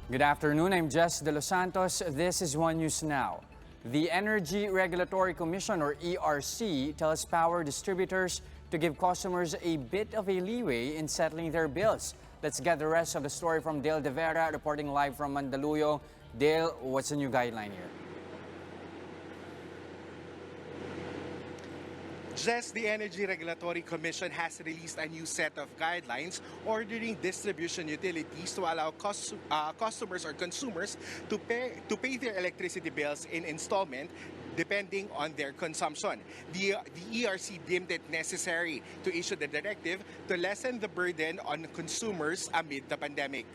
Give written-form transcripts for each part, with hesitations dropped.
Good afternoon, I'm Jess De Los Santos. This is One News Now. The Energy Regulatory Commission, or ERC, tells power distributors to give customers a bit of a leeway in settling their bills. Let's get the rest of the story from Dale De Vera, reporting live from Mandaluyong. Dale, what's the new guideline here? Just the Energy Regulatory Commission has released a new set of guidelines ordering distribution utilities to allow customers or consumers to pay their electricity bills in installment depending on their consumption. The ERC deemed it necessary to issue the directive to lessen the burden on consumers amid the pandemic.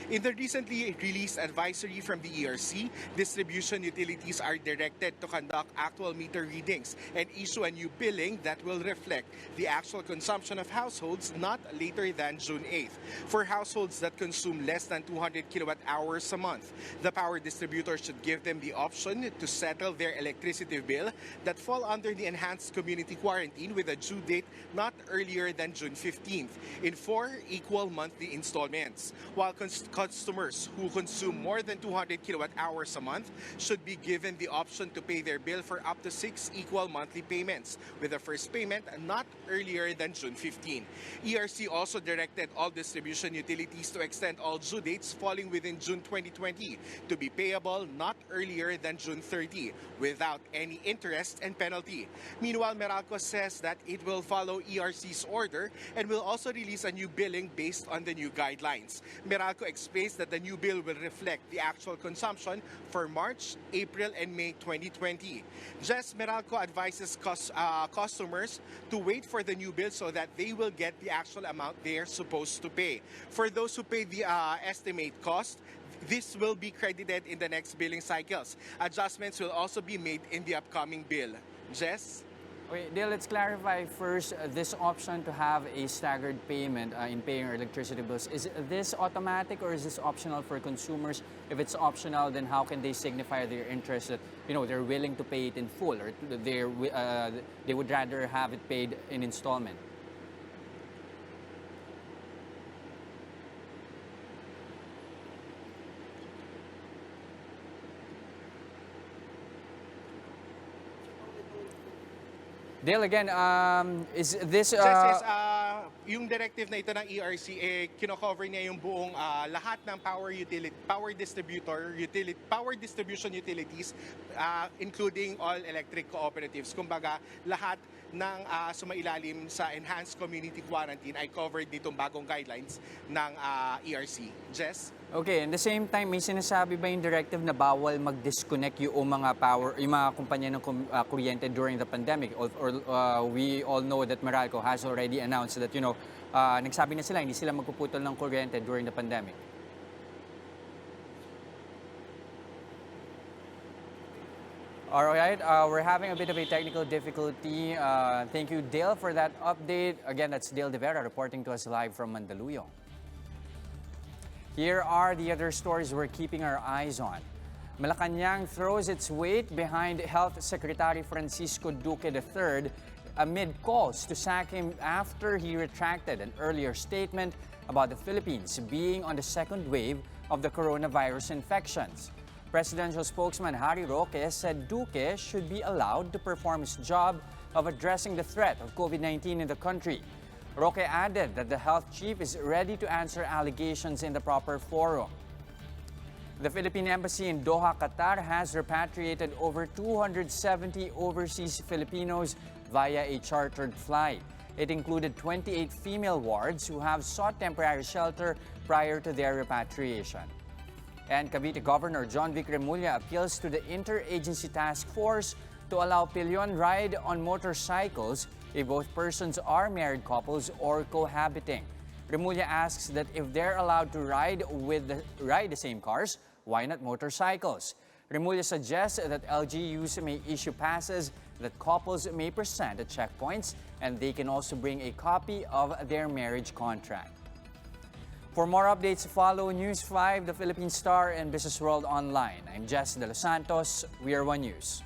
In the recently released advisory from the ERC, distribution utilities are directed to conduct actual meter readings and issue a new billing that will reflect the actual consumption of households not later than June 8th. For households that consume less than 200 kilowatt hours a month, the power distributor should give them the option to settle their electricity bill that fall under the enhanced community quarantine with a due date not earlier than June 15th in 4 equal monthly installments, while customers who consume more than 200 kilowatt hours a month should be given the option to pay their bill for up to 6 equal monthly payments, with the first payment not earlier than June 15. ERC also directed all distribution utilities to extend all due dates falling within June 2020 to be payable not earlier than June 30 without any interest and penalty. Meanwhile, Meralco says that it will follow ERC's order and will also release a new billing based on the new guidelines. Meralco explains that the new bill will reflect the actual consumption for March, April, and May 2020. Meralco advises customers to wait for the new bill so that they will get the actual amount they are supposed to pay. For those who pay the estimate cost, this will be credited in the next billing cycles. Adjustments will also be made in the upcoming bill. Jess? Okay, Dale, let's clarify first this option to have a staggered payment in paying our electricity bills. Is this automatic or is this optional for consumers? If it's optional, then how can they signify their interest that they're willing to pay it in full, or they would rather have it paid in installment? Dale, again, is this... Yes, yung directive na ito ng ERC, kino-cover niya yung buong lahat ng power distribution utilities, including all electric cooperatives. Kumbaga, lahat ng sumailalim sa enhanced community quarantine ay covered nitong bagong guidelines ng ERC. Jess? Okay, at the same time, may sinasabi ba yung directive na bawal mag-disconnect yung mga kumpanya ng kuryente during the pandemic? Or we all know that Meralco has already announced that, nagsabi na sila, hindi sila magpuputol ng kuryente during the pandemic. All right, we're having a bit of a technical difficulty. Thank you, Dale, for that update. Again, that's Dale De Vera reporting to us live from Mandaluyong. Here are the other stories we're keeping our eyes on. Malacanang throws its weight behind Health Secretary Francisco Duque III amid calls to sack him after he retracted an earlier statement about the Philippines being on the second wave of the coronavirus infections. Presidential spokesman Harry Roque said Duque should be allowed to perform his job of addressing the threat of COVID-19 in the country. Roque added that the health chief is ready to answer allegations in the proper forum. The Philippine Embassy in Doha, Qatar has repatriated over 270 overseas Filipinos via a chartered flight. It included 28 female wards who have sought temporary shelter prior to their repatriation. And Cavite Governor John Vic Remulla appeals to the Interagency Task Force to allow pillion ride on motorcycles if both persons are married couples or cohabiting. Remulla asks that if they're allowed to ride the same cars, why not motorcycles? Remulla suggests that LGUs may issue passes that couples may present at checkpoints, and they can also bring a copy of their marriage contract. For more updates, follow News 5, The Philippine Star, and Business World Online. I'm Jess De Los Santos. We are One News.